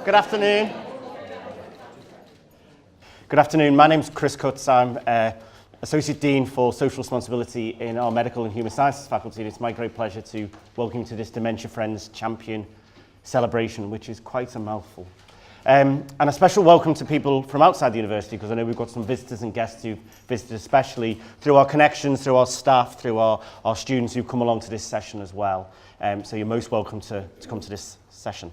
Good afternoon. Good afternoon. My name's Chris Cutts. I'm Associate Dean for Social Responsibility in our Medical and Human Sciences faculty, and it's my great pleasure to welcome you to this Dementia Friends Champion celebration, which is quite a mouthful. And a special welcome to people from outside the university, because I know we've got some visitors and guests who've visited, especially through our connections, through our staff, through our students who've come along to this session as well. So you're most welcome to come to this session.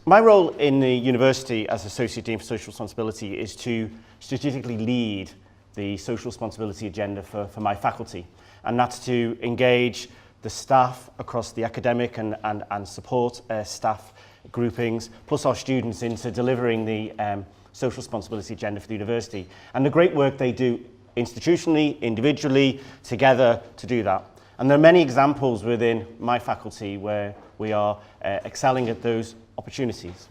My role in the university as Associate Dean for Social Responsibility is to strategically lead the social responsibility agenda for my faculty, and that's to engage the staff across the academic and support staff groupings, plus our students, into delivering the social responsibility agenda for the university, and the great work they do institutionally, individually, together to do that. And there are many examples within my faculty where we are excelling at those opportunities.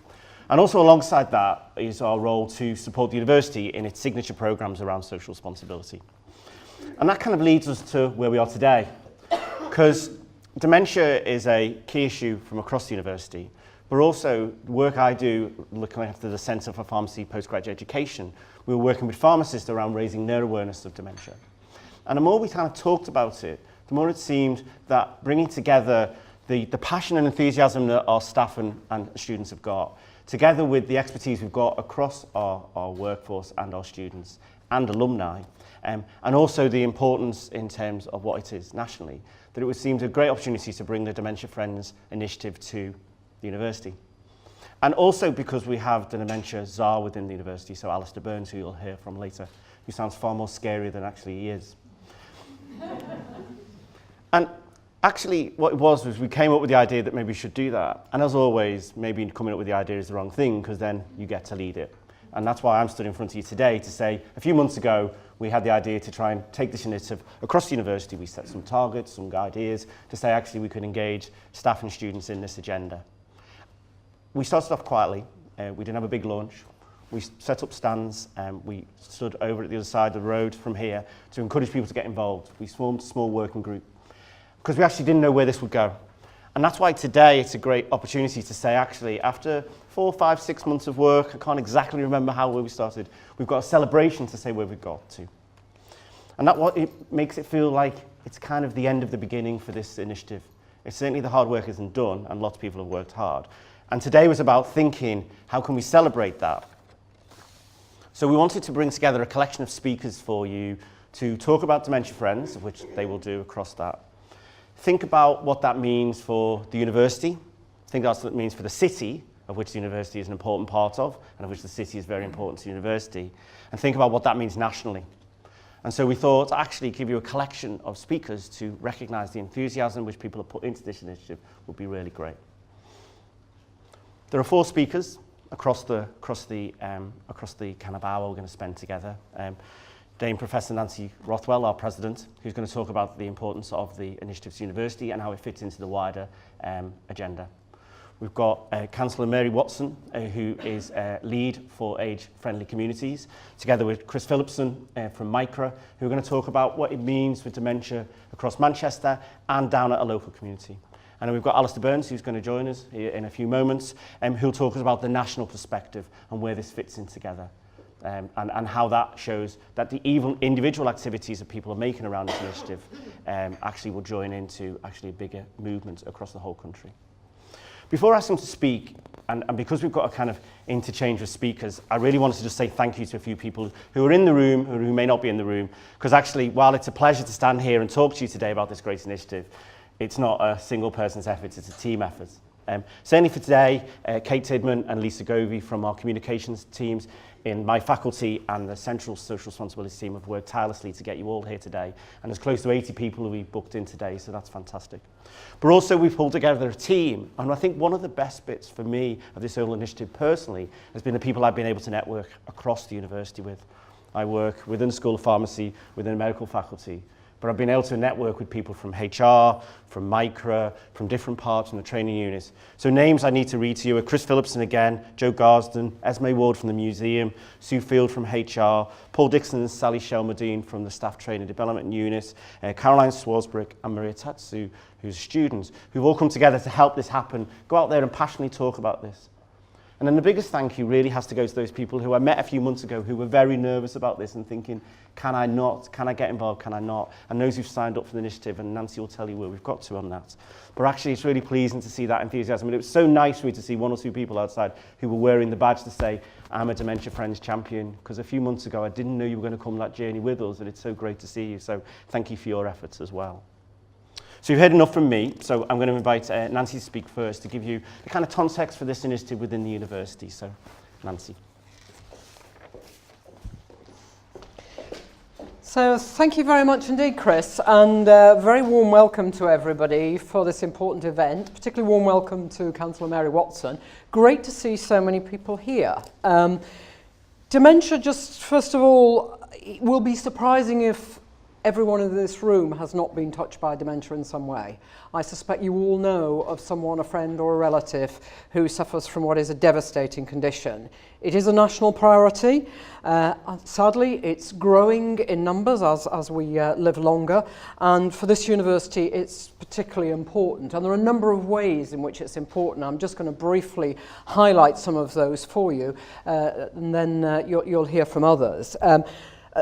And also alongside that is our role to support the university in its signature programs around social responsibility. And that kind of leads us to where we are today, because dementia is a key issue from across the university, but also the work I do looking after the Centre for Pharmacy Postgraduate Education. We were working with pharmacists around raising their awareness of dementia. And the more we kind of talked about it, the more it seemed that bringing together the passion and enthusiasm that our staff and students have got, together with the expertise we've got across our workforce and our students and alumni, and also the importance in terms of what it is nationally, that it would seem a great opportunity to bring the Dementia Friends initiative to the university. And also because we have the dementia czar within the university, so Alistair Burns, who you'll hear from later, who sounds far more scary than actually he is. And actually what it was we came up with the idea that maybe we should do that. And as always, maybe coming up with the idea is the wrong thing, because then you get to lead it. And that's why I'm stood in front of you today to say, a few months ago, we had the idea to try and take this initiative across the university. We set some targets, some ideas, to say actually we could engage staff and students in this agenda. We started off quietly. We didn't have a big launch. We set up stands, and we stood over at the other side of the road from here to encourage people to get involved. We formed a small working group, because we actually didn't know where this would go. And that's why today it's a great opportunity to say, actually, after 4, 5, 6 months of work, I can't exactly remember where we started, we've got a celebration to say where we've got to. And that's what it makes it feel like it's kind of the end of the beginning for this initiative. It's certainly the hard work isn't done, and lots of people have worked hard. And today was about thinking, how can we celebrate that? So we wanted to bring together a collection of speakers for you to talk about Dementia Friends, which they will do across that. Think about what that means for the university. Think about what it means for the city, of which the university is an important part of, and of which the city is very important to the university. And think about what that means nationally. And so we thought to actually give you a collection of speakers to recognise the enthusiasm which people have put into this initiative would be really great. There are 4 speakers across the kind of hour we're going to spend together. Dame Professor Nancy Rothwell, our president, who's going to talk about the importance of the initiative to university and how it fits into the wider agenda. We've got Councillor Mary Watson, who is lead for age-friendly communities, together with Chris Phillipson from Micra, who are going to talk about what it means with dementia across Manchester and down at a local community. And then we've got Alistair Burns, who's going to join us here in a few moments, who'll talk about the national perspective and where this fits in together. And how that shows that the even individual activities that people are making around this initiative actually will join into actually a bigger movement across the whole country. Before I ask them to speak, and because we've got a kind of interchange of speakers, I really wanted to just say thank you to a few people who are in the room or who may not be in the room, because actually, while it's a pleasure to stand here and talk to you today about this great initiative, it's not a single person's effort, it's a team effort. Certainly for today, Kate Tidman and Lisa Govey from our communications teams in my faculty and the Central Social Responsibility team have worked tirelessly to get you all here today. And there's close to 80 people who we booked in today, so that's fantastic. But also we've pulled together a team, and I think one of the best bits for me of this whole initiative personally has been the people I've been able to network across the university with. I work within the School of Pharmacy, within the medical faculty, but I've been able to network with people from HR, from Micra, from different parts from the training units. So names I need to read to you are Chris Phillipson again, Joe Garsden, Esme Ward from the museum, Sue Field from HR, Paul Dixon and Sally Shelmerdine from the staff training development unit, Caroline Swarsbrick and Maria Tatsu, who's students, who've all come together to help this happen, go out there and passionately talk about this. And then the biggest thank you really has to go to those people who I met a few months ago who were very nervous about this and thinking, can I not? Can I get involved? Can I not? And those who've signed up for the initiative, and Nancy will tell you where we've got to on that. But actually, it's really pleasing to see that enthusiasm. And it was so nice for me to see one or two people outside who were wearing the badge to say, I'm a Dementia Friends champion. Because a few months ago, I didn't know you were going to come on that journey with us, and it's so great to see you. So thank you for your efforts as well. So you've heard enough from me, so I'm going to invite Nancy to speak first to give you the kind of context for this initiative within the university. So, Nancy. So thank you very much indeed, Chris, and very warm welcome to everybody for this important event, particularly warm welcome to Councillor Mary Watson. Great to see so many people here. Dementia, just first of all, it will be surprising if everyone in this room has not been touched by dementia in some way. I suspect you all know of someone, a friend or a relative, who suffers from what is a devastating condition. It is a national priority. Sadly, it's growing in numbers as we live longer, and for this university it's particularly important. And there are a number of ways in which it's important. I'm just going to briefly highlight some of those for you, and then you'll hear from others.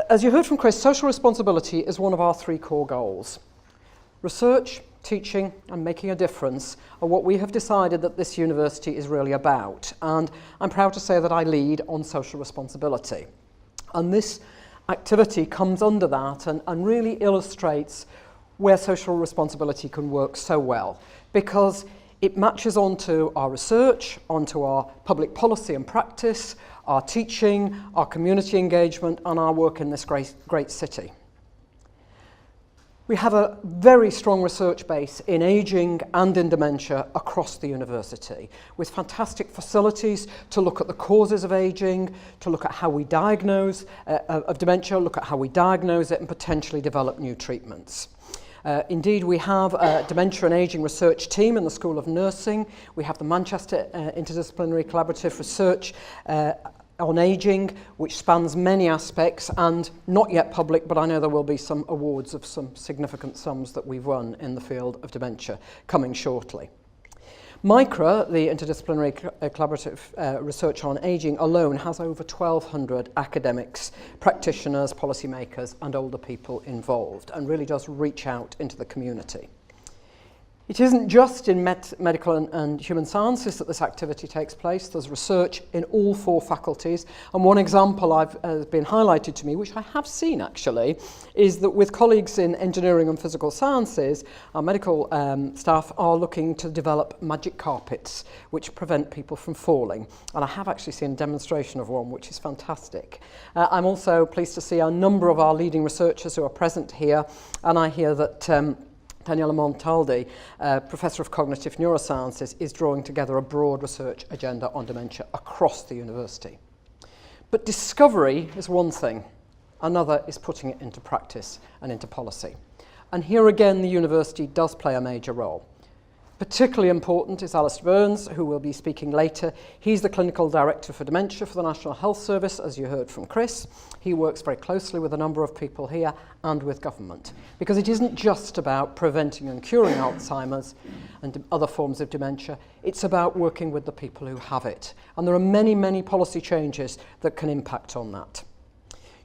As you heard from Chris, social responsibility is one of our three core goals. Research, teaching and making a difference are what we have decided that this university is really about. And I'm proud to say that I lead on social responsibility. And this activity comes under that and really illustrates where social responsibility can work so well, because it matches onto our research, onto our public policy and practice, our teaching, our community engagement, and our work in this great city. We have a very strong research base in ageing and in dementia across the university, with fantastic facilities to look at the causes of ageing, to look at how we diagnose of dementia, look at how we diagnose it and potentially develop new treatments. Indeed, we have a dementia and ageing research team in the School of Nursing. We have the Manchester Interdisciplinary Collaborative Research on ageing, which spans many aspects and not yet public, but I know there will be some awards of some significant sums that we've won in the field of dementia coming shortly. MICRA, the Interdisciplinary Collaborative Research on Ageing alone, has over 1,200 academics, practitioners, policymakers and older people involved, and really does reach out into the community. It isn't just in medical and human sciences that this activity takes place. There's research in all four faculties. And one example has been highlighted to me, which I have seen actually, is that with colleagues in engineering and physical sciences, our medical staff are looking to develop magic carpets which prevent people from falling. And I have actually seen a demonstration of one, which is fantastic. I'm also pleased to see a number of our leading researchers who are present here. And I hear that Daniela Montaldi, Professor of Cognitive Neurosciences, is drawing together a broad research agenda on dementia across the university. But discovery is one thing, another is putting it into practice and into policy. And here again, the university does play a major role. Particularly important is Alistair Burns, who will be speaking later. He's the Clinical Director for Dementia for the National Health Service, as you heard from Chris. He works very closely with a number of people here and with government, because it isn't just about preventing and curing Alzheimer's and other forms of dementia. It's about working with the people who have it. And there are many, many policy changes that can impact on that.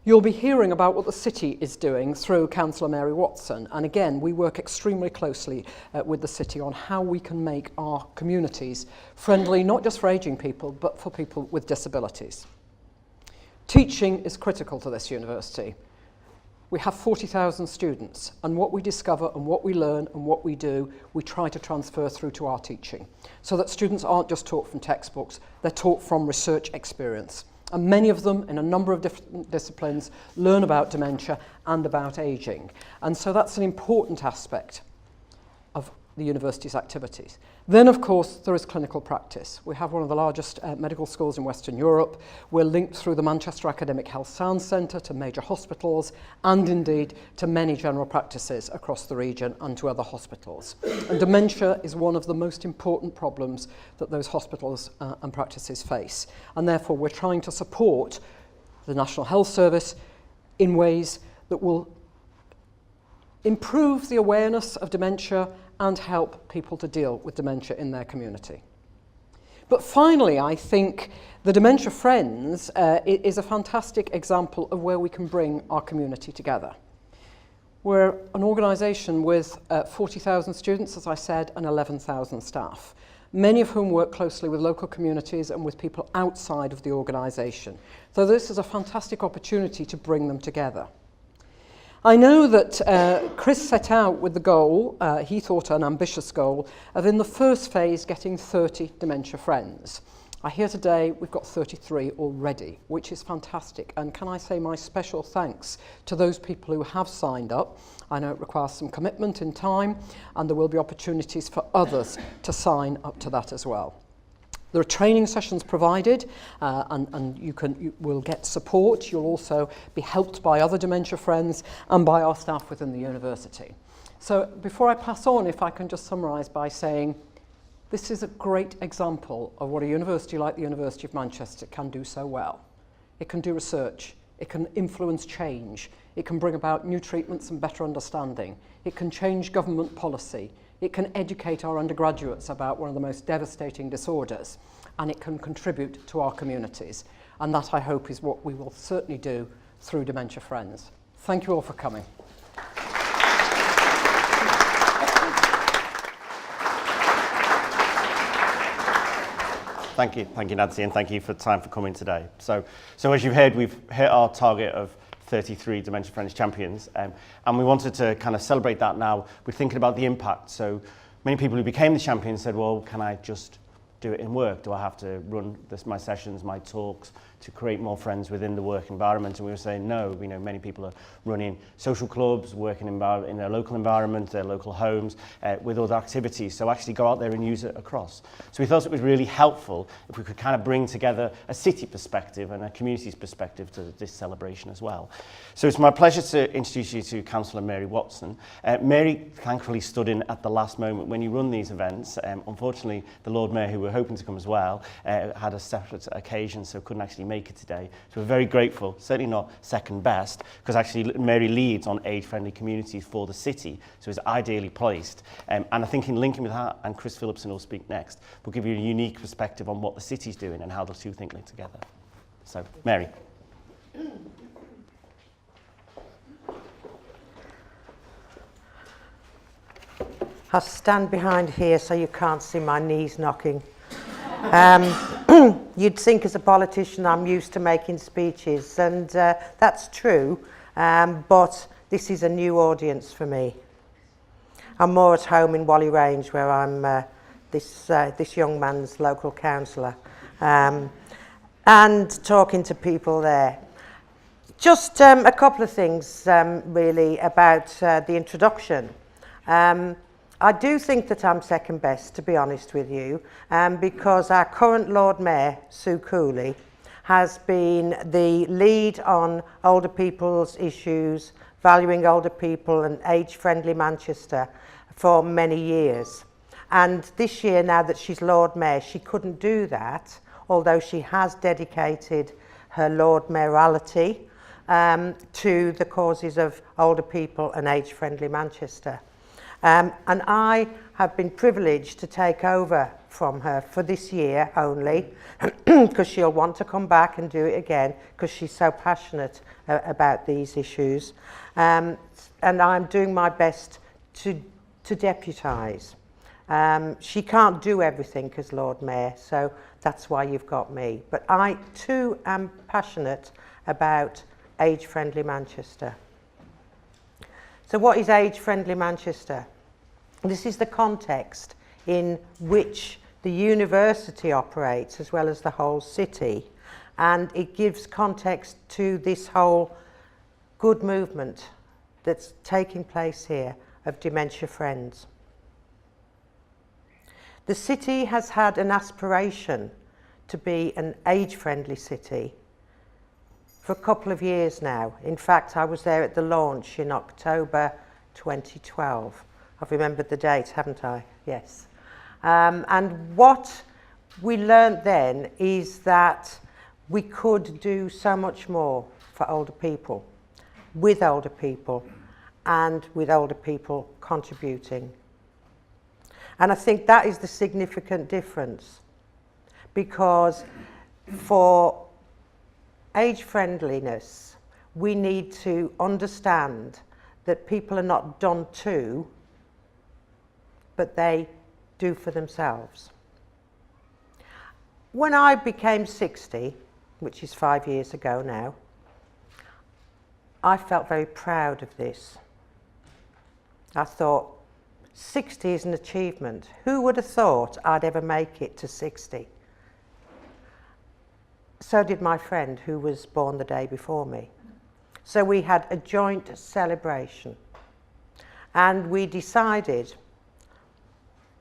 You'll be hearing about what the city is doing through Councillor Mary Watson. And again, we work extremely closely with the city on how we can make our communities friendly, not just for ageing people, but for people with disabilities. Teaching is critical to this university. We have 40,000 students, and what we discover and what we learn and what we do, we try to transfer through to our teaching, so that students aren't just taught from textbooks, they're taught from research experience. And many of them, in a number of different disciplines, learn about dementia and about ageing. And so that's an important aspect of the university's activities. Then, of course, there is clinical practice. We have one of the largest medical schools in Western Europe. We're linked through the Manchester Academic Health Science Centre to major hospitals and indeed to many general practices across the region and to other hospitals. And dementia is one of the most important problems that those hospitals and practices face. And therefore, we're trying to support the National Health Service in ways that will improve the awareness of dementia and help people to deal with dementia in their community. But finally, I think the Dementia Friends is a fantastic example of where we can bring our community together. We're an organisation with 40,000 students, as I said, and 11,000 staff, many of whom work closely with local communities and with people outside of the organisation. So this is a fantastic opportunity to bring them together. I know that Chris set out with the goal, he thought an ambitious goal, of in the first phase getting 30 Dementia Friends. I hear today we've got 33 already, which is fantastic. And can I say my special thanks to those people who have signed up. I know it requires some commitment in time, and there will be opportunities for others to sign up to that as well. There are training sessions provided, and you will get support. You'll also be helped by other Dementia Friends and by our staff within the university. So before I pass on, if I can just summarise by saying, this is a great example of what a university like the University of Manchester can do so well. It can do research, it can influence change, it can bring about new treatments and better understanding, it can change government policy, it can educate our undergraduates about one of the most devastating disorders, and it can contribute to our communities. And that, I hope, is what we will certainly do through Dementia Friends. Thank you all for coming. Thank you, Nancy, and thank you for time for coming today. So as you've heard, we've hit our target of 33 Dementia Friends champions, and we wanted to kind of celebrate that now. We're thinking about the impact. So many people who became the champions said, well, can I just do it in work? Do I have to run my sessions, my talks, to create more friends within the work environment? And we were saying no. You know, many people are running social clubs, working in their local environment, their local homes, with other activities. So actually go out there and use it across. So we thought it was really helpful if we could kind of bring together a city perspective and a community's perspective to this celebration as well. So it's my pleasure to introduce you to Councillor Mary Watson. Mary thankfully stood in at the last moment when you run these events. Unfortunately, the Lord Mayor, who were hoping to come as well, had a separate occasion, so couldn't actually make it today. So we're very grateful, certainly not second best, because actually Mary leads on age-friendly communities for the city, so is ideally placed. And I think in linking with that, and Chris Phillipson will speak next, will give you a unique perspective on what the city's doing and how the two things link together. So, Mary. I'll stand behind here so you can't see my knees knocking. You'd think as a politician I'm used to making speeches, and that's true, but this is a new audience for me. I'm more at home in Whalley Range, where I'm this young man's local councillor, and talking to people there. Just a couple of things really about the introduction. I do think that I'm second best, to be honest with you, because our current Lord Mayor, Sue Cooley, has been the lead on older people's issues, valuing older people and age-friendly Manchester for many years. And this year, now that she's Lord Mayor, she couldn't do that, although she has dedicated her Lord Mayoralty to the causes of older people and age-friendly Manchester. And I have been privileged to take over from her for this year only, because she'll want to come back and do it again, because she's so passionate about these issues. And I'm doing my best to deputise. She can't do everything as Lord Mayor, so that's why you've got me. But I too am passionate about age-friendly Manchester. So what is age-friendly Manchester? This is the context in which the university operates, as well as the whole city, and it gives context to this whole good movement that's taking place here of Dementia Friends. The city has had an aspiration to be an age-friendly city for a couple of years now. In fact, I was there at the launch in October 2012. I've remembered the date, haven't I? Yes. And what we learned then is that we could do so much more for older people, with older people, and with older people contributing. And I think that is the significant difference, because for age friendliness, we need to understand that people are not done to, but they do for themselves. When I became 60, which is 5 years ago now, I felt very proud of this. I thought, 60 is an achievement. Who would have thought I'd ever make it to 60? So did my friend who was born the day before me. So we had a joint celebration. And we decided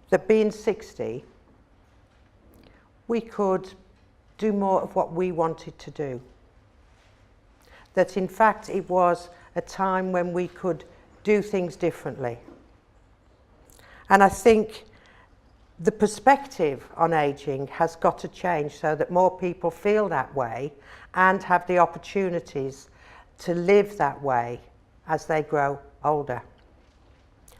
that being 60, we could do more of what we wanted to do. That in fact it was a time when we could do things differently. And I think the perspective on ageing has got to change so that more people feel that way and have the opportunities to live that way as they grow older.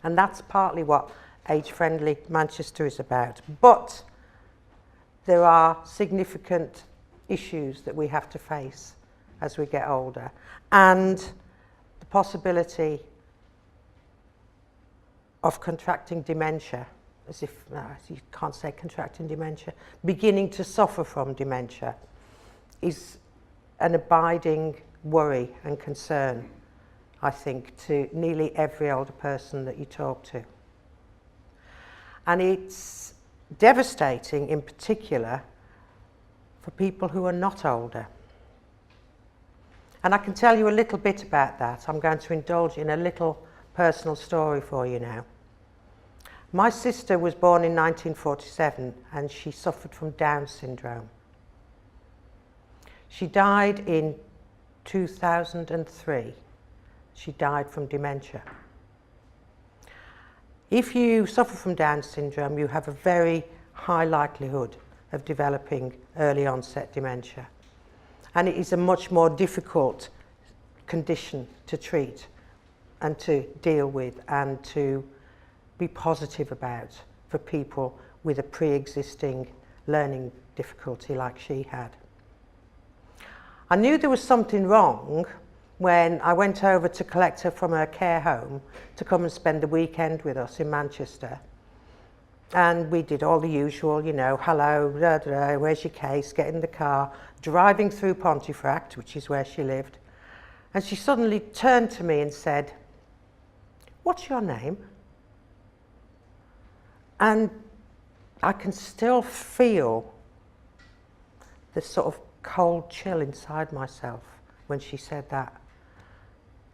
And that's partly what Age Friendly Manchester is about. But there are significant issues that we have to face as we get older, and the possibility of contracting dementia, as if you can't say contracting dementia, beginning to suffer from dementia is an abiding worry and concern, I think, to nearly every older person that you talk to. And it's devastating in particular for people who are not older. And I can tell you a little bit about that. I'm going to indulge in a little personal story for you now. My sister was born in 1947 and she suffered from Down syndrome. She died in 2003. She died from dementia. If you suffer from Down syndrome, you have a very high likelihood of developing early onset dementia. And it is a much more difficult condition to treat and to deal with and to be positive about for people with a pre-existing learning difficulty like she had. I knew there was something wrong when I went over to collect her from her care home to come and spend the weekend with us in Manchester. And we did all the usual, you know, hello, da, da, da, where's your case, get in the car, driving through Pontefract, which is where she lived. And she suddenly turned to me and said, "What's your name?" And I can still feel this sort of cold chill inside myself when she said that.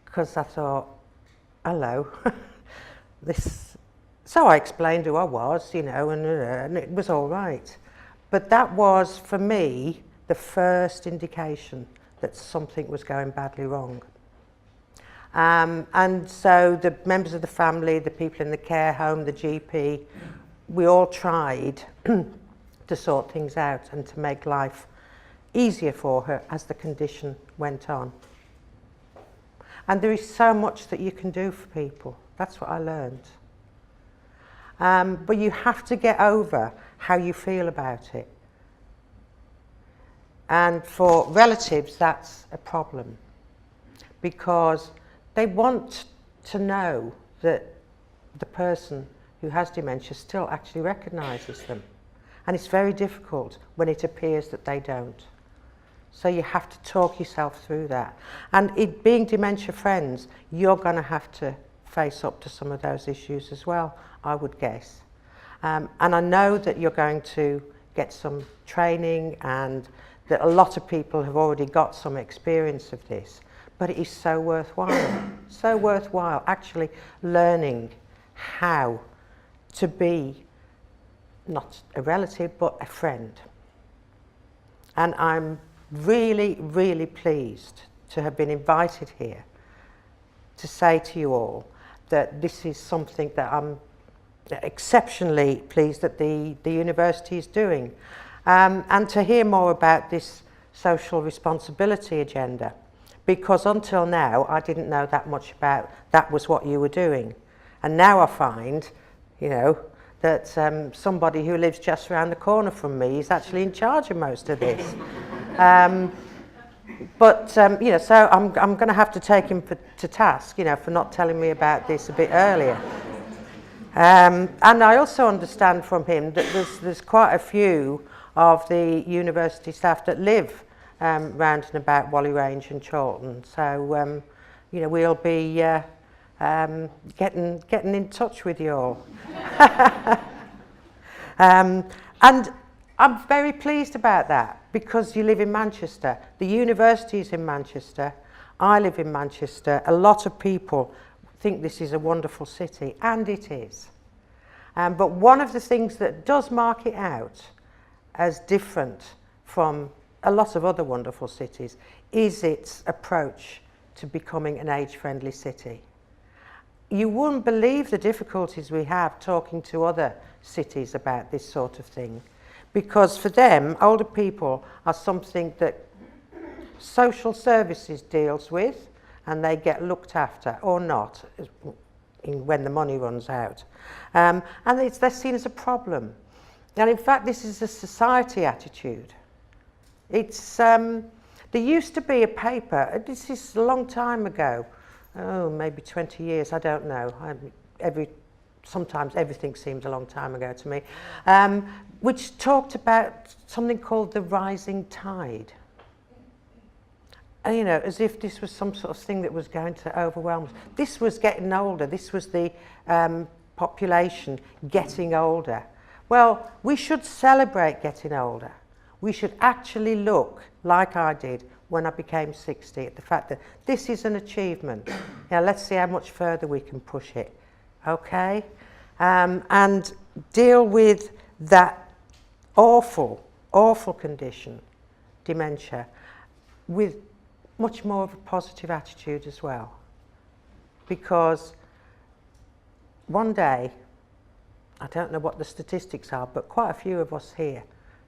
Because I thought, hello, this. So I explained who I was, you know, and it was all right. But that was, for me, the first indication that something was going badly wrong. And so the members of the family, the people in the care home, the GP, we all tried to sort things out and to make life easier for her as the condition went on. And there is so much that you can do for people. That's what I learned. But you have to get over how you feel about it. And for relatives, that's a problem, because they want to know that the person who has dementia still actually recognises them. And it's very difficult when it appears that they don't. So you have to talk yourself through that. And it being Dementia Friends, you're going to have to face up to some of those issues as well, I would guess. And I know that you're going to get some training and that a lot of people have already got some experience of this, but it is so worthwhile actually learning how to be not a relative but a friend. And I'm really, really pleased to have been invited here to say to you all that this is something that I'm exceptionally pleased that the university is doing. And to hear more about this social responsibility agenda, because until now I didn't know that much about that was what you were doing. And now I find, you know, that somebody who lives just around the corner from me is actually in charge of most of this. You know, so I'm going to have to take him to task, you know, for not telling me about this a bit earlier. And I also understand from him that there's quite a few of the university staff that live round and about Whalley Range and Chorlton. So, you know, we'll be getting in touch with you all. And I'm very pleased about that, because you live in Manchester. The university is in Manchester. I live in Manchester. A lot of people think this is a wonderful city, and it is. But one of the things that does mark it out as different from a lot of other wonderful cities is its approach to becoming an age-friendly city. You wouldn't believe the difficulties we have talking to other cities about this sort of thing, because for them, older people are something that social services deals with, and they get looked after, or not, when the money runs out. And they're seen as a problem. And in fact, this is a society attitude. It's, there used to be a paper, this is a long time ago, oh, maybe 20 years, I don't know. Sometimes everything seems a long time ago to me, which talked about something called the rising tide. And, you know, as if this was some sort of thing that was going to overwhelm us. This was getting older. This was the population getting older. Well, we should celebrate getting older. We should actually look, like I did when I became 60, at the fact that this is an achievement. Now, let's see how much further we can push it, okay? And deal with that awful, awful condition, dementia, with much more of a positive attitude as well. Because one day, I don't know what the statistics are, but quite a few of us here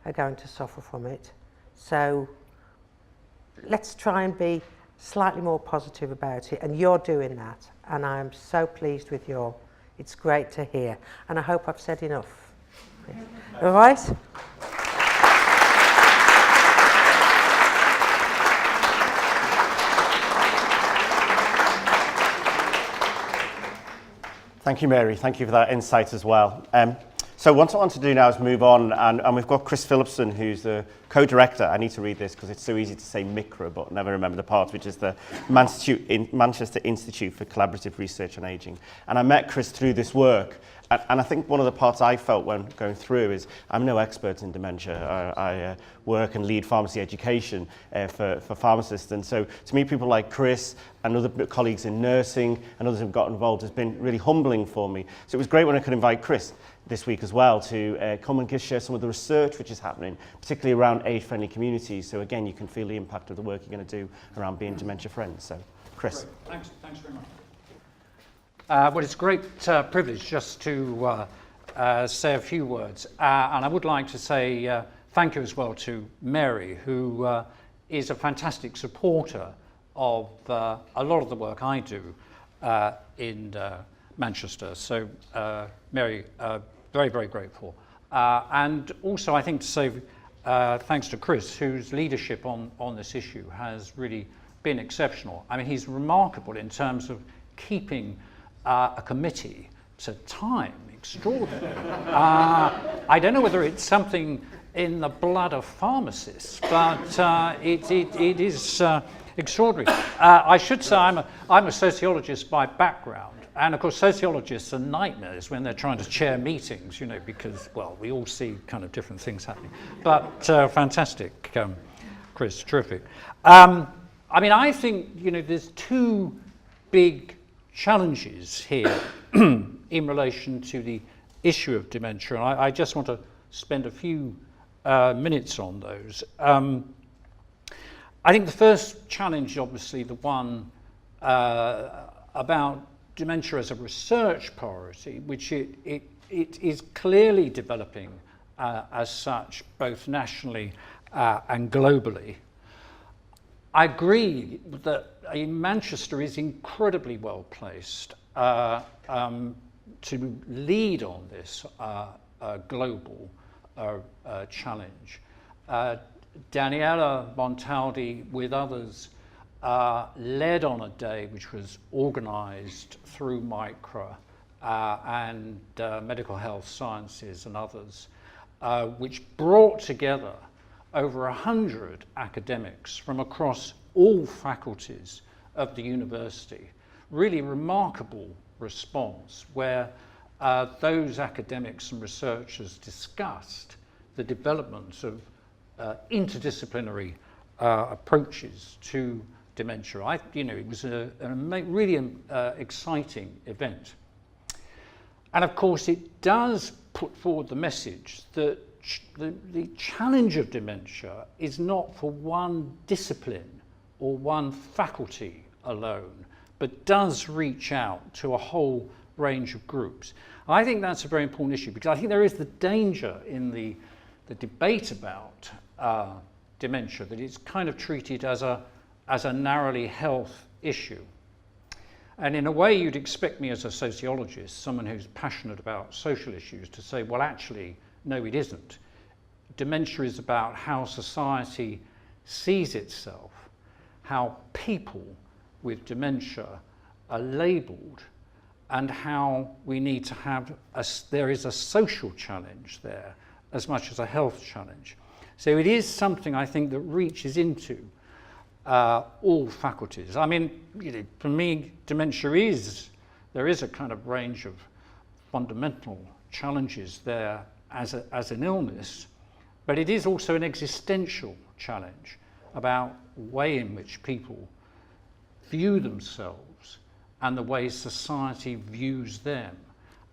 are going to suffer from it. So let's try and be slightly more positive about it, and you're doing that, and I am so pleased with you all. It's great to hear, and I hope I've said enough. All right? Thank you, Mary. Thank you for that insight as well. So what I want to do now is move on, and we've got Chris Phillipson, who's the co-director. I need to read this because it's so easy to say MICRA, but never remember the part, which is the Manchester Institute for Collaborative Research on Ageing. And I met Chris through this work, and I think one of the parts I felt when going through is I'm no expert in dementia. I work and lead pharmacy education for pharmacists, and so to meet people like Chris and other colleagues in nursing and others who've got involved has been really humbling for me. So it was great when I could invite Chris this week as well to come and share some of the research which is happening, particularly around age-friendly communities. So again, you can feel the impact of the work you're going to do around being Dementia Friends. So, Chris. Great. Thanks very much. Well, it's a great privilege just to say a few words. And I would like to say thank you as well to Mary, who is a fantastic supporter of a lot of the work I do in Manchester. So, Mary, very, very grateful. And also, I think to say thanks to Chris, whose leadership on this issue has really been exceptional. I mean, he's remarkable in terms of keeping a committee to time, extraordinary. I don't know whether it's something in the blood of pharmacists, but it is extraordinary. I should say I'm a sociologist by background. And of course, sociologists are nightmares when they're trying to chair meetings, you know, because, well, we all see kind of different things happening. But fantastic, Chris, terrific. I mean, I think, you know, there's two big challenges here in relation to the issue of dementia. And I just want to spend a few minutes on those. I think the first challenge, obviously, the one about dementia as a research priority, which it is clearly developing as such, both nationally and globally. I agree that Manchester is incredibly well placed to lead on this global challenge. Daniela Montaldi, with others, led on a day which was organised through MICRA and Medical Health Sciences and others, which brought together over 100 academics from across all faculties of the university. Really remarkable response where those academics and researchers discussed the development of interdisciplinary approaches to dementia. It was a really exciting event. And of course, it does put forward the message that the challenge of dementia is not for one discipline or one faculty alone, but does reach out to a whole range of groups. I think that's a very important issue, because I think there is the danger in the debate about dementia that it's kind of treated as a narrowly health issue. And in a way, you'd expect me as a sociologist, someone who's passionate about social issues, to say, well, actually, no, it isn't. Dementia is about how society sees itself, how people with dementia are labelled, and how we need to have there is a social challenge there as much as a health challenge. So it is something, I think, that reaches into all faculties. I mean, for me, dementia there is a kind of range of fundamental challenges there as an illness, but it is also an existential challenge about the way in which people view themselves and the way society views them.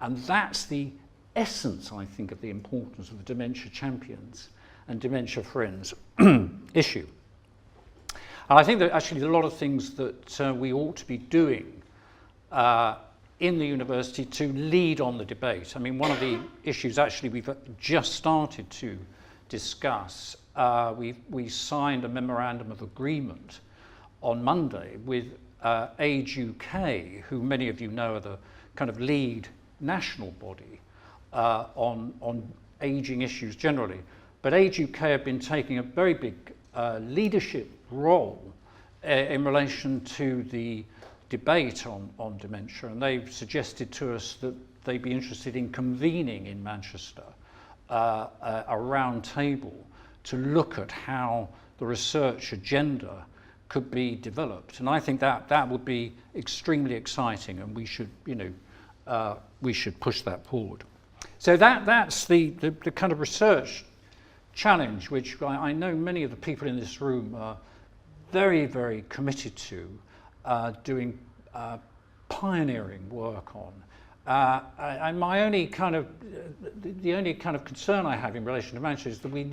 And that's the essence, I think, of the importance of the Dementia Champions and Dementia Friends issue. And I think that actually a lot of things that we ought to be doing in the university to lead on the debate. I mean, one of the issues actually we've just started to discuss, we signed a memorandum of agreement on Monday with Age UK, who many of you know are the kind of lead national body on ageing issues generally. But Age UK have been taking a very big leadership role in relation to the debate on dementia, and they've suggested to us that they'd be interested in convening in Manchester a round table to look at how the research agenda could be developed. And I think that would be extremely exciting, and we should push that forward. So that's the kind of research challenge which I know many of the people in this room are very, very committed to doing pioneering work on. And my only kind of the only kind of concern I have in relation to Manchester is that we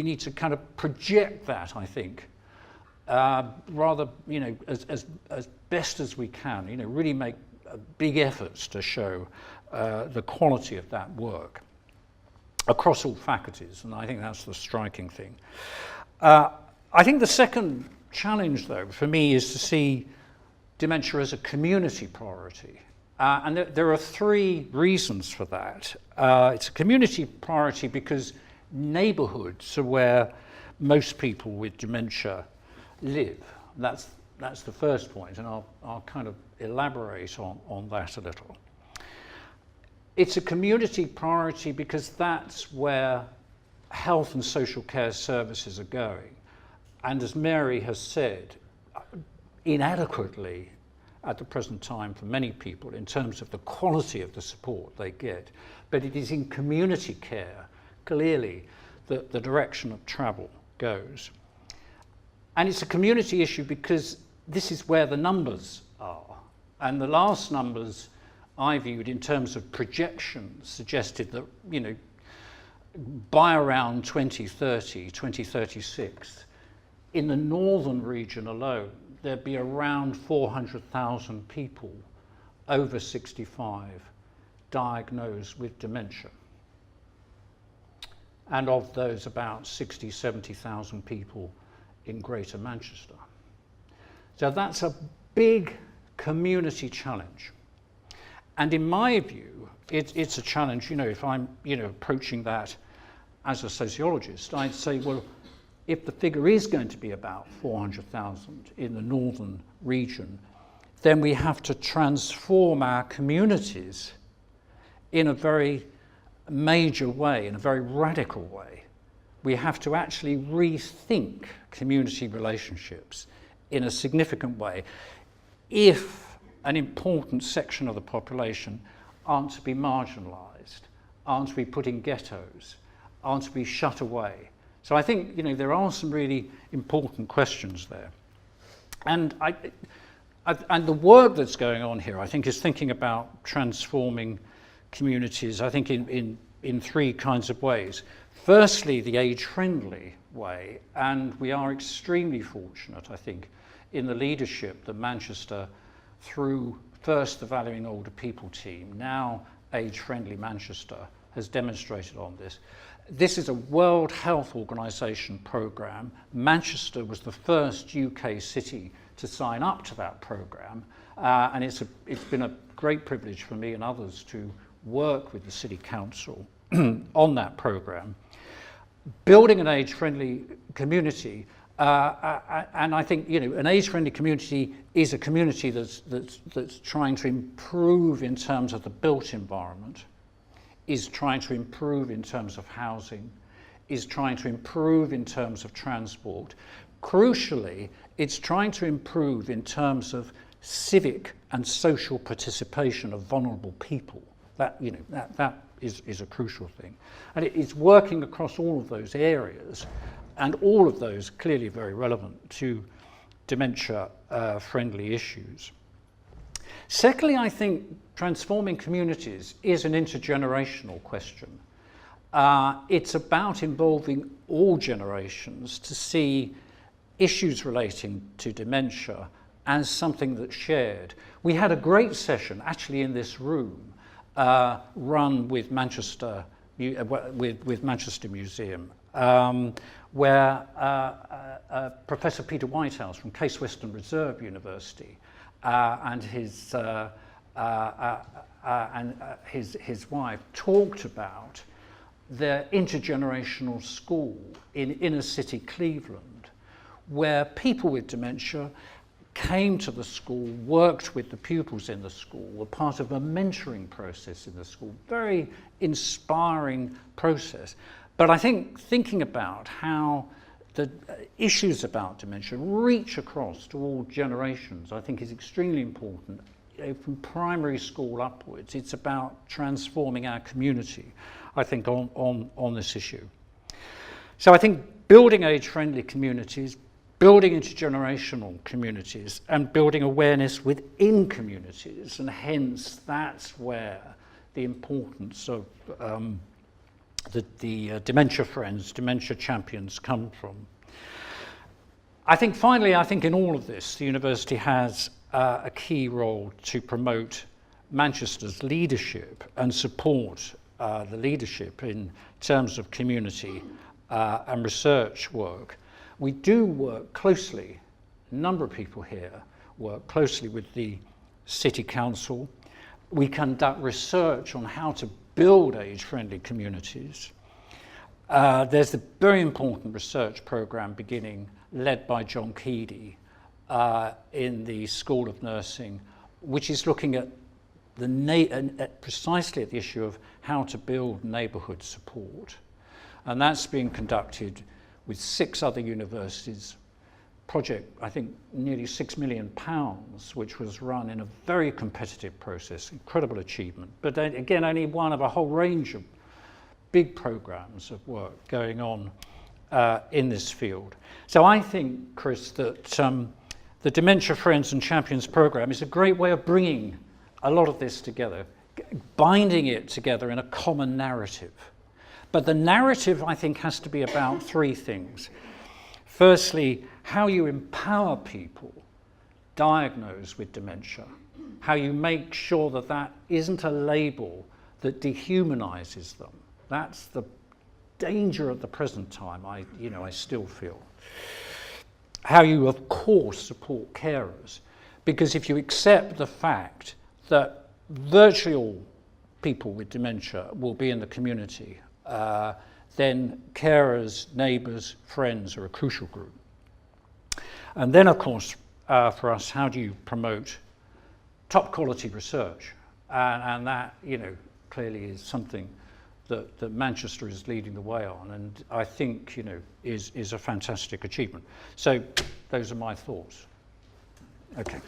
need to kind of project that, I think, rather, as best as we can, really make big efforts to show the quality of that work across all faculties, and I think that's the striking thing. I think the second challenge, though, for me is to see dementia as a community priority. And there are three reasons for that. It's a community priority because neighbourhoods are where most people with dementia live. That's the first point, and I'll kind of elaborate on that a little. It's a community priority because that's where health and social care services are going. And as Mary has said, inadequately at the present time for many people in terms of the quality of the support they get. But it is in community care, clearly, that the direction of travel goes. And it's a community issue because this is where the numbers are. And the last numbers I viewed in terms of projections suggested that, by around 2030, 2036, in the northern region alone, there'd be around 400,000 people over 65 diagnosed with dementia. And of those, about 60,000, 70,000 people in Greater Manchester. So that's a big community challenge. And in my view, it's a challenge, if I'm, approaching that as a sociologist, I'd say, well, if the figure is going to be about 400,000 in the northern region, then we have to transform our communities in a very major way, in a very radical way. We have to actually rethink community relationships in a significant way if an important section of the population aren't to be marginalised, aren't to be put in ghettos, aren't to be shut away. So I think there are some really important questions there. And and the work that's going on here, I think, is thinking about transforming communities, I think, in three kinds of ways. Firstly, the age-friendly way, and we are extremely fortunate, I think, in the leadership that Manchester, through first the Valuing Older People team, now Age-Friendly Manchester, has demonstrated on this. This is a World Health Organization programme. Manchester was the first UK city to sign up to that programme, and it's been a great privilege for me and others to work with the City Council on that programme. Building an age-friendly community, and I think an age-friendly community is a community that's trying to improve in terms of the built environment, is trying to improve in terms of housing, is trying to improve in terms of transport. Crucially, it's trying to improve in terms of civic and social participation of vulnerable people. That is a crucial thing. And it's working across all of those areas, and all of those clearly very relevant to dementia-friendly issues. Secondly, I think transforming communities is an intergenerational question. It's about involving all generations to see issues relating to dementia as something that's shared. We had a great session, actually, in this room, run with Manchester Museum, where Professor Peter Whitehouse from Case Western Reserve University and his wife talked about their intergenerational school in inner city Cleveland, where people with dementia came to the school, worked with the pupils in the school, were part of a mentoring process in the school. Very inspiring process. But I think thinking about how the issues about dementia reach across to all generations, I think, is extremely important. From primary school upwards, it's about transforming our community, I think, on this issue. So I think building age-friendly communities, building intergenerational communities, and building awareness within communities, and hence that's where the importance of the Dementia Friends, Dementia Champions come from. I think finally, in all of this, the university has a key role to promote Manchester's leadership and support the leadership in terms of community and research work. We do work closely, a number of people here work closely with the City Council. We conduct research on how to build age-friendly communities. There's a very important research programme beginning, led by John Keedy in the School of Nursing, which is looking at precisely at the issue of how to build neighbourhood support. And that's being conducted with 6 other universities. Project, I think, nearly £6 million, which was run in a very competitive process, incredible achievement. But then, again, only one of a whole range of big programmes of work going on in this field. So I think, Chris, that the Dementia Friends and Champions programme is a great way of bringing a lot of this together, binding it together in a common narrative. But the narrative, I think, has to be about 3 things. Firstly, how you empower people diagnosed with dementia, how you make sure that that isn't a label that dehumanizes them. That's the danger of the present time, I still feel. How you, of course, support carers, because if you accept the fact that virtually all people with dementia will be in the community, then carers, neighbours, friends are a crucial group. And then, of course, for us, how do you promote top quality research? And that, clearly is something that Manchester is leading the way on, and I think, is a fantastic achievement. So those are my thoughts. Okay.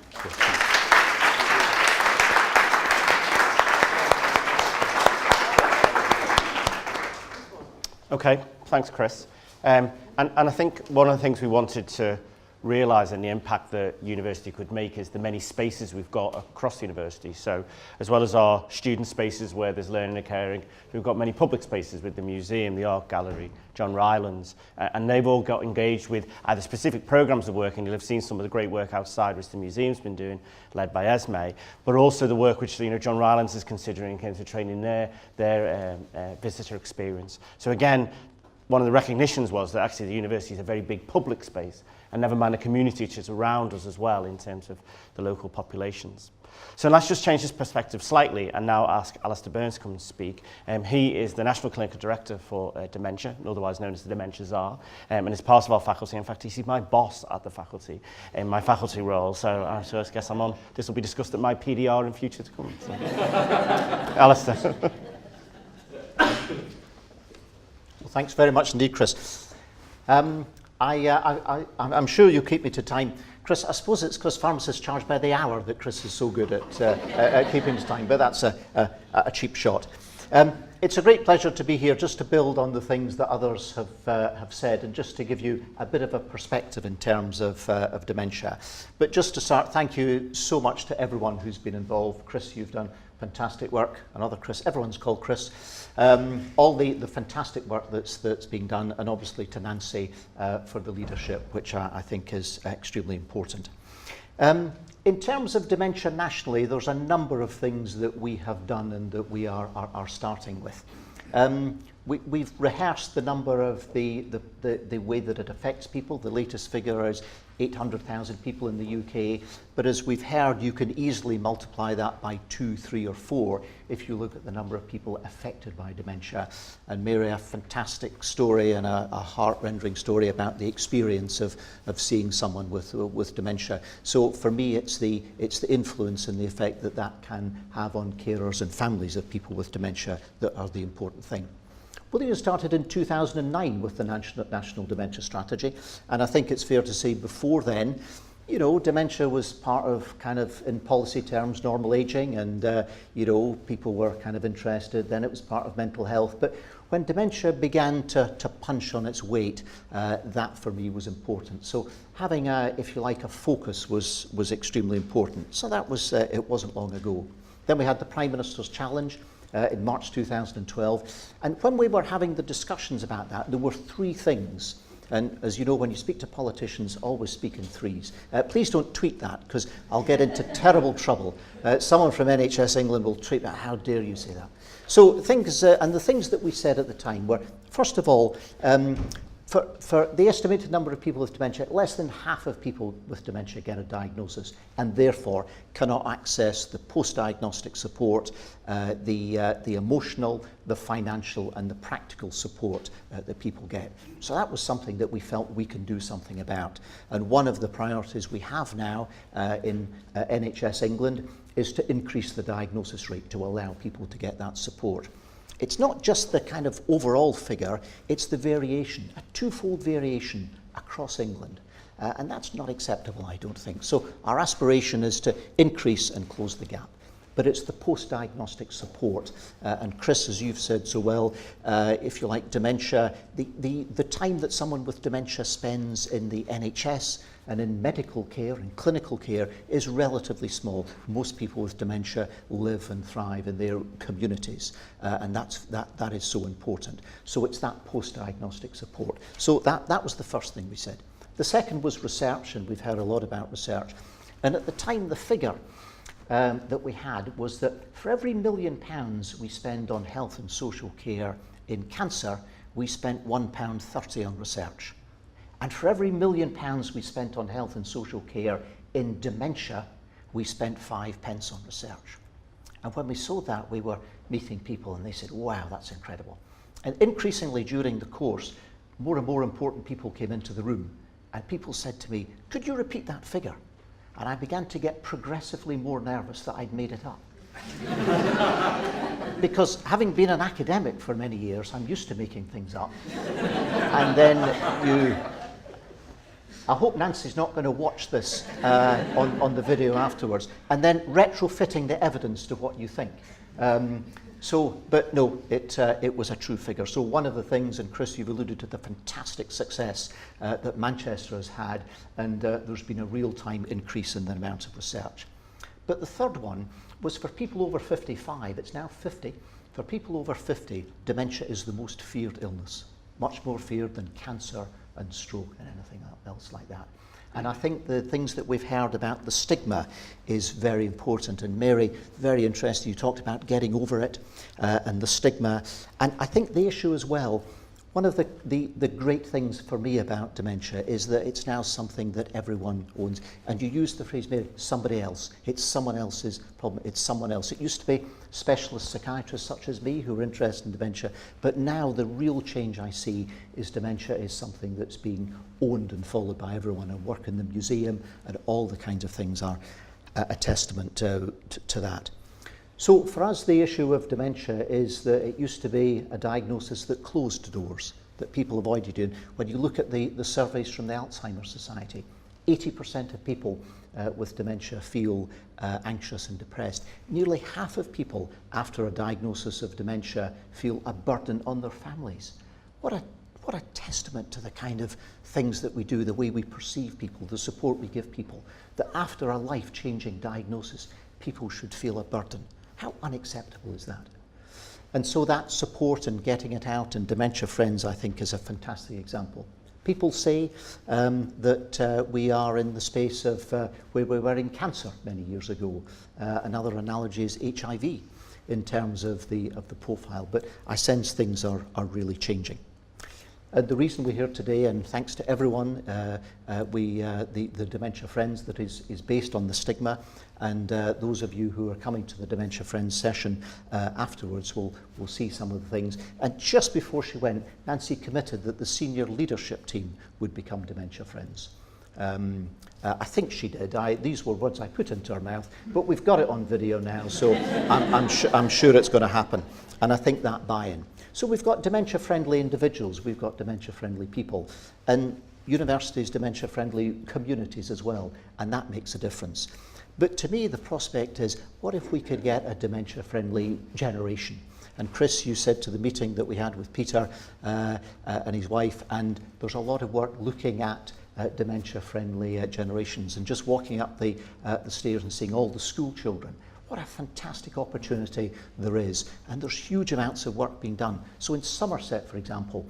Okay, thanks, Chris. And I think one of the things we wanted to realise and the impact that university could make is the many spaces we've got across the university. So as well as our student spaces where there's learning and caring, we've got many public spaces with the museum, the art gallery, John Rylands, and they've all got engaged with either specific programmes of work, and you'll have seen some of the great work outside which the museum's been doing, led by Esme, but also the work which John Rylands is considering in terms of training their visitor experience. So again, one of the recognitions was that actually the university is a very big public space, and never mind the community which is around us as well in terms of the local populations. So let's just change this perspective slightly and now ask Alistair Burns to come and speak. He is the National Clinical Director for Dementia, otherwise known as the Dementia Czar, and is part of our faculty. In fact, he's my boss at the faculty in my faculty role, so I guess I'm on. This will be discussed at my PDR in future to come. So. Alistair. Well, thanks very much indeed, Chris. I'm sure you'll keep me to time. Chris, I suppose it's because pharmacists charge by the hour that Chris is so good at keeping to time, but that's a cheap shot. It's a great pleasure to be here just to build on the things that others have said and just to give you a bit of a perspective in terms of dementia. But just to start, thank you so much to everyone who's been involved. Chris, you've done fantastic work. Another Chris, everyone's called Chris. All the fantastic work that's being done, and obviously to Nancy for the leadership, which I think is extremely important. In terms of dementia nationally, there's a number of things that we have done and that we are starting with. We've rehearsed the number of the way that it affects people. The latest figure is 800,000 people in the UK, but as we've heard, you can easily multiply that by 2, 3 or 4 if you look at the number of people affected by dementia. And Mary, a fantastic story and a heart-rending story about the experience of seeing someone with dementia. So for me, it's the influence and the effect that can have on carers and families of people with dementia that are the important thing. William started in 2009 with the National Dementia Strategy, and I think it's fair to say before then, dementia was part of kind of, in policy terms, normal aging, and people were kind of interested. Then it was part of mental health. But when dementia began to punch on its weight, that for me was important. So having if you like, a focus was extremely important. So that was, it wasn't long ago. Then we had the Prime Minister's Challenge in March 2012. And when we were having the discussions about that, there were 3 things. And as you know, when you speak to politicians, always speak in 3s. Please don't tweet that, because I'll get into terrible trouble. Someone from NHS England will tweet that. How dare you say that? So things, and the things that we said at the time were, first of all, for the estimated number of people with dementia, less than half of people with dementia get a diagnosis and therefore cannot access the post-diagnostic support, the emotional, the financial and the practical support that people get. So that was something that we felt we can do something about. And one of the priorities we have now in NHS England is to increase the diagnosis rate to allow people to get that support. It's not just the kind of overall figure, it's the variation, a 2-fold variation across England. And that's not acceptable, I don't think. So our aspiration is to increase and close the gap. But it's the post-diagnostic support. And Chris, as you've said so well, if you like, dementia, the time that someone with dementia spends in the NHS and in medical care and clinical care is relatively small. Most people with dementia live and thrive in their communities, and that is so important. So it's that post-diagnostic support. So that was the first thing we said. The second was research, and we've heard a lot about research. And at the time, the figure that we had was that for every £1 million we spend on health and social care in cancer, we spent £1.30 on research. And for every £1 million we spent on health and social care in dementia, we spent 5 pence on research. And when we sold that, we were meeting people and they said, wow, that's incredible. And increasingly during the course, more and more important people came into the room and people said to me, could you repeat that figure? And I began to get progressively more nervous that I'd made it up. Because having been an academic for many years, I'm used to making things up. And then I hope Nancy's not going to watch this on the video afterwards, and then retrofitting the evidence to what you think. But no, it was a true figure. So one of the things, and Chris, you've alluded to the fantastic success that Manchester has had, and there's been a real-time increase in the amount of research. But the third one was for people over 55, it's now 50. For people over 50, dementia is the most feared illness, much more feared than cancer and stroke and anything else like that. And I think the things that we've heard about the stigma is very important. And Mary, very interesting, you talked about getting over it and the stigma. And I think the issue as well, one of the great things for me about dementia is that it's now something that everyone owns. And you used the phrase, Mary, somebody else. It's someone else's problem. It's someone else. It used to be specialist psychiatrists such as me who were interested in dementia. But now the real change I see is dementia is something that's being owned and followed by everyone. And work in the museum and all the kinds of things are a testament to that. So for us, the issue of dementia is that it used to be a diagnosis that closed doors, that people avoided doing. When you look at the surveys from the Alzheimer's Society, 80% of people with dementia feel anxious and depressed. Nearly half of people after a diagnosis of dementia feel a burden on their families. What a testament to the kind of things that we do, the way we perceive people, the support we give people, that after a life-changing diagnosis, people should feel a burden. How unacceptable is that? And so that support and getting it out, and Dementia Friends, I think, is a fantastic example. People say that we are in the space of where we were in cancer many years ago. Another analogy is HIV in terms of the profile, but I sense things are really changing. The reason we're here today, and thanks to everyone, the Dementia Friends that is based on the stigma, and those of you who are coming to the Dementia Friends session afterwards will see some of the things. And just before she went, Nancy committed that the senior leadership team would become Dementia Friends. I think she did. These were words I put into her mouth, but we've got it on video now, so I'm sure it's going to happen. And I think that buy-in. So we've got dementia-friendly individuals, we've got dementia-friendly people, and universities, dementia-friendly communities as well, and that makes a difference. But to me, the prospect is, what if we could get a dementia-friendly generation? And Chris, you said to the meeting that we had with Peter and his wife, and there's a lot of work looking at dementia-friendly generations, and just walking up the stairs and seeing all the school children. What a fantastic opportunity there is, and there's huge amounts of work being done. So in Somerset, for example,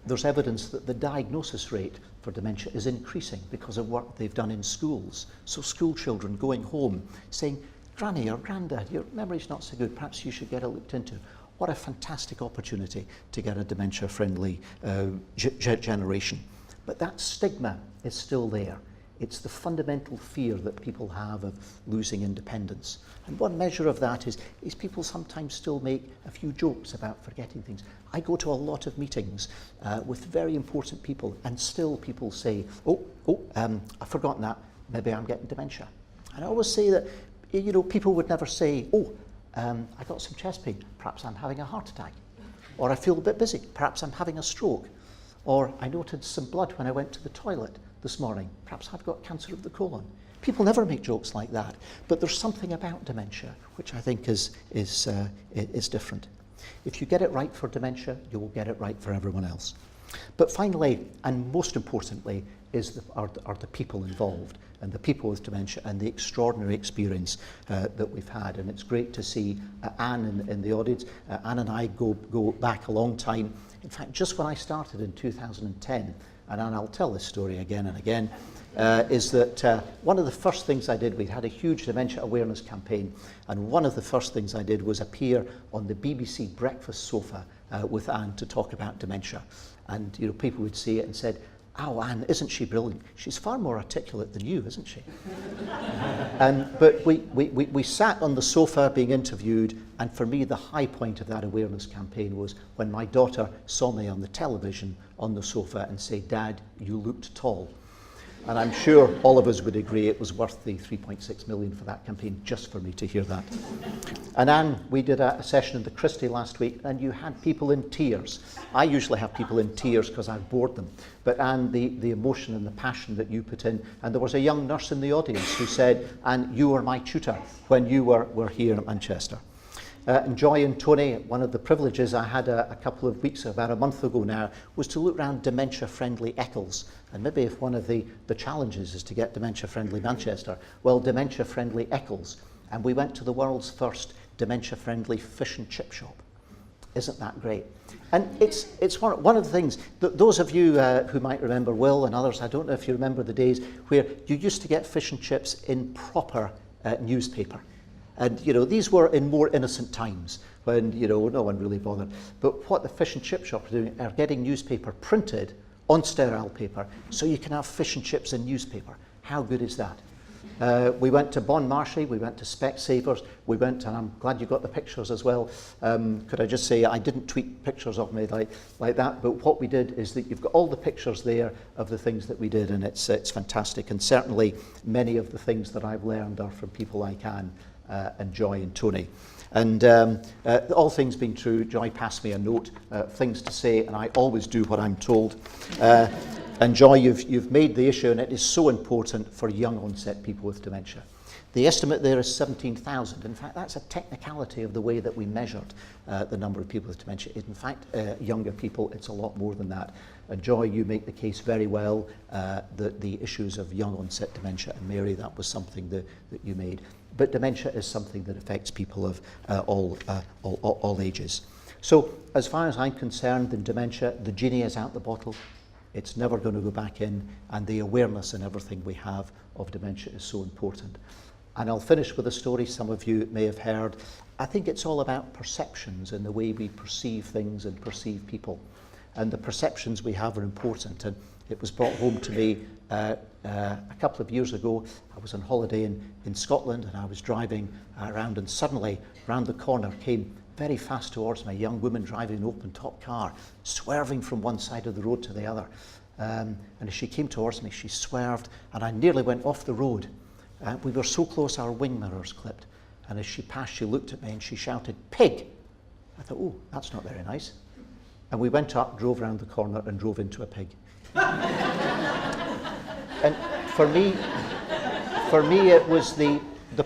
there's evidence that the diagnosis rate for dementia is increasing because of work they've done in schools. So school children going home saying, Granny or Grandad, your memory's not so good, perhaps you should get it looked into. What a fantastic opportunity to get a dementia-friendly generation. But that stigma is still there. It's the fundamental fear that people have of losing independence. And one measure of that is people sometimes still make a few jokes about forgetting things. I go to a lot of meetings with very important people, and still people say, I've forgotten that, maybe I'm getting dementia. And I always say that, people would never say, I got some chest pain, perhaps I'm having a heart attack. Or I feel a bit busy, perhaps I'm having a stroke. Or I noted some blood when I went to the toilet this morning, perhaps I've got cancer of the colon. People never make jokes like that, but there's something about dementia which I think is different. If you get it right for dementia, you will get it right for everyone else. But finally, and most importantly, are the people involved, and the people with dementia, and the extraordinary experience that we've had. And it's great to see Anne in the audience. Anne and I go back a long time. In fact, just when I started in 2010, and I'll tell this story again and again, is that one of the first things I did, we had a huge dementia awareness campaign, and one of the first things I did was appear on the BBC breakfast sofa with Anne to talk about dementia. And people would see it and said, "Oh, Anne, isn't she brilliant? She's far more articulate than you, isn't she?" But we sat on the sofa being interviewed, and for me, the high point of that awareness campaign was when my daughter saw me on the television on the sofa and said, "Dad, you looked tall." And I'm sure all of us would agree it was worth the 3.6 million for that campaign, just for me to hear that. And Anne, we did a session in the Christie last week, and you had people in tears. I usually have people in tears because I've bored them. But Anne, the emotion and the passion that you put in, and there was a young nurse in the audience who said, "Anne, you were my tutor when you were here at Manchester." And Joy and Tony, one of the privileges I had a couple of weeks, about a month ago now, was to look around dementia-friendly Eccles. And maybe if one of the challenges is to get dementia-friendly Manchester, well, dementia-friendly Eccles. And we went to the world's first dementia-friendly fish and chip shop. Isn't that great? And it's one of the things, those of you who might remember Will and others, I don't know if you remember the days where you used to get fish and chips in proper newspaper. And, you know, these were in more innocent times when, you know, no one really bothered. But what the fish and chip shop are doing are getting newspaper printed on sterile paper so you can have fish and chips in newspaper. How good is that? We went to Bon Marché, we went to Specsavers, we went, and I'm glad you got the pictures as well. Could I just say, I didn't tweet pictures of me like that, but what we did is that you've got all the pictures there of the things that we did, and it's fantastic. And certainly many of the things that I've learned are from people like Anne and Joy and Tony. And all things being true, Joy passed me a note, things to say, and I always do what I'm told. And Joy, you've made the issue, and it is so important for young onset people with dementia. The estimate there is 17,000. In fact, that's a technicality of the way that we measured the number of people with dementia. In fact, younger people, it's a lot more than that. And Joy, you make the case very well that the issues of young onset dementia, and Mary, that was something that you made. But dementia is something that affects people of all ages. So as far as I'm concerned, in dementia, the genie is out the bottle. It's never going to go back in, and the awareness and everything we have of dementia is so important. And I'll finish with a story some of you may have heard. I think it's all about perceptions and the way we perceive things and perceive people. And the perceptions we have are important. And it was brought home to me a couple of years ago. I was on holiday in Scotland, and I was driving around, and suddenly round the corner came very fast towards me a young woman driving an open-top car, swerving from one side of the road to the other. And as she came towards me, she swerved, and I nearly went off the road. We were so close, our wing mirrors clipped. And as she passed, she looked at me and she shouted, "Pig!" I thought, oh, that's not very nice. And we went up, drove around the corner, and drove into a pig. And for me, it was the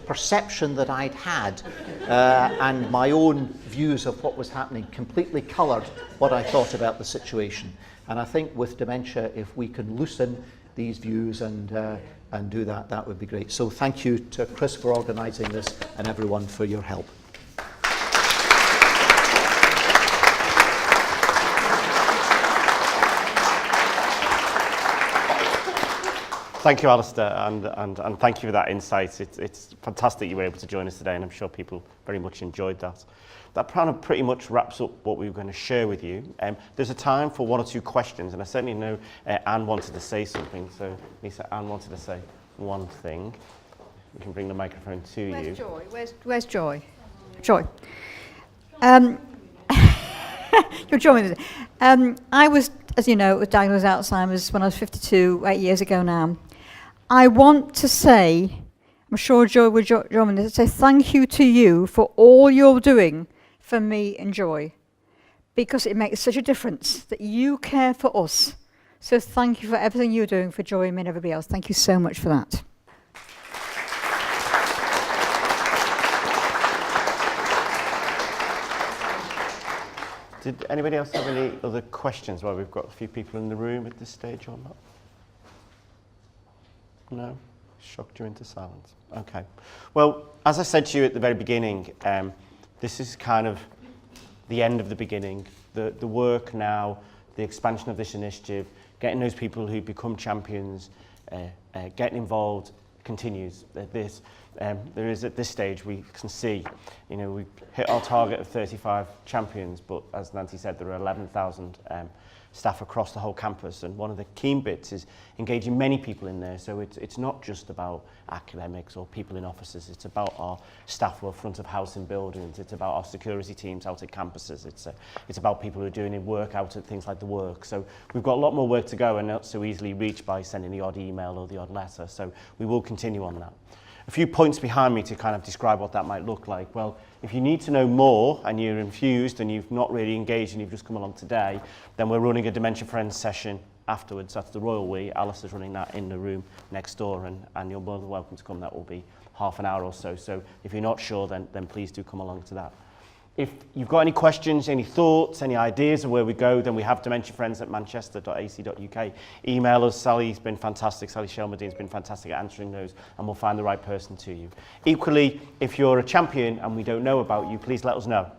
perception that I'd had and my own views of what was happening completely coloured what I thought about the situation. And I think with dementia, if we can loosen these views and do that, that would be great. So thank you to Chris for organising this, and everyone for your help. Thank you, Alistair, and thank you for that insight. It's fantastic you were able to join us today, and I'm sure people very much enjoyed that. That kind of pretty much wraps up what we were going to share with you. There's a time for one or two questions, and I certainly know Anne wanted to say something. So, Lisa, Anne wanted to say one thing. We can bring the microphone to you. Where's Joy? Where's Joy? Joy. You're joining us. I was, as you know, diagnosed with Alzheimer's when I was 52, 8 years ago now. I want to say, I'm sure Joy would join me, to say thank you to you for all you're doing for me and Joy, because it makes such a difference that you care for us. So thank you for everything you're doing for Joy, me and everybody else. Thank you so much for that. Did anybody else have any other questions while we've got a few people in the room at this stage or not? No? Shocked you into silence. Okay. Well, as I said to you at the very beginning, this is kind of the end of the beginning. The work now, the expansion of this initiative, getting those people who become champions, getting involved continues. There is at this stage we can see, you know, we hit our target of 35 champions, but as Nancy said, there are 11,000 staff across the whole campus, and one of the key bits is engaging many people in there. So it's not just about academics or people in offices, it's about our staff who are front of house in buildings, it's about our security teams out at campuses, it's about people who are doing work out at things like the work. So we've got a lot more work to go and not so easily reached by sending the odd email or the odd letter, so we will continue on that. A few points behind me to kind of describe what that might look like. Well, if you need to know more and you're infused and you've not really engaged and you've just come along today, then we're running a Dementia Friends session afterwards. That's the Royal We. Alice is running that in the room next door, and you're more than welcome to come. That will be half an hour or so. So if you're not sure, then please do come along to that. If you've got any questions, any thoughts, any ideas of where we go, then we have dementiafriends@manchester.ac.uk. Email us. Sally's been fantastic. Sally Shelmerdine has been fantastic at answering those, and we'll find the right person to you. Equally, if you're a champion and we don't know about you, please let us know.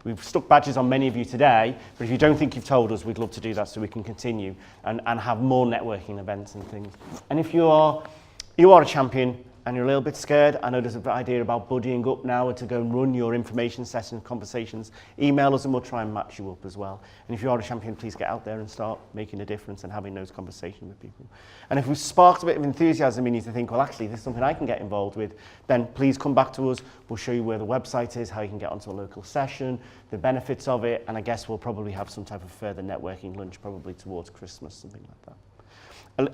We've stuck badges on many of you today, but if you don't think you've told us, we'd love to do that so we can continue and have more networking events and things. And if you are a champion, and you're a little bit scared, I know there's an idea about buddying up now to go and run your information sessions, conversations. Email us and we'll try and match you up as well. And if you are a champion, please get out there and start making a difference and having those conversations with people. And if we've sparked a bit of enthusiasm in you to think, well, actually, this is something I can get involved with, then please come back to us. We'll show you where the website is, how you can get onto a local session, the benefits of it, and I guess we'll probably have some type of further networking lunch, probably towards Christmas, something like that.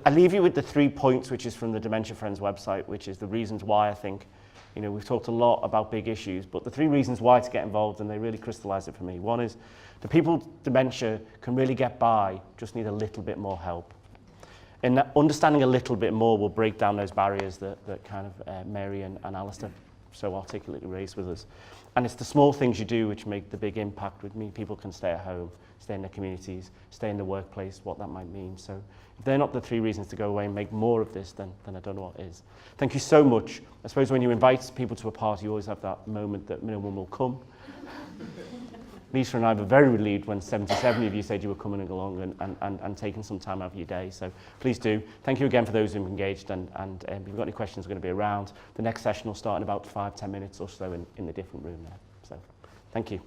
I'll leave you with the 3 points, which is from the Dementia Friends website, which is the reasons why I think, we've talked a lot about big issues, but the 3 reasons why to get involved, and they really crystallize it for me. One is the people with dementia can really get by, just need a little bit more help. And understanding a little bit more will break down those barriers that kind of Mary and Alistair so articulately raised with us. And it's the small things you do which make the big impact with me. People can stay at home, stay in their communities, stay in the workplace, what that might mean. So if they're not the 3 reasons to go away and make more of this, then I don't know what is. Thank you so much. I suppose when you invite people to a party, you always have that moment that no one will come. Lisa and I were very relieved when 77 of you said you were coming along and taking some time out of your day. So please do. Thank you again for those who have engaged. And if you've got any questions, we're going to be around. The next session will start in about 5-10 minutes or so in the different room there. So thank you.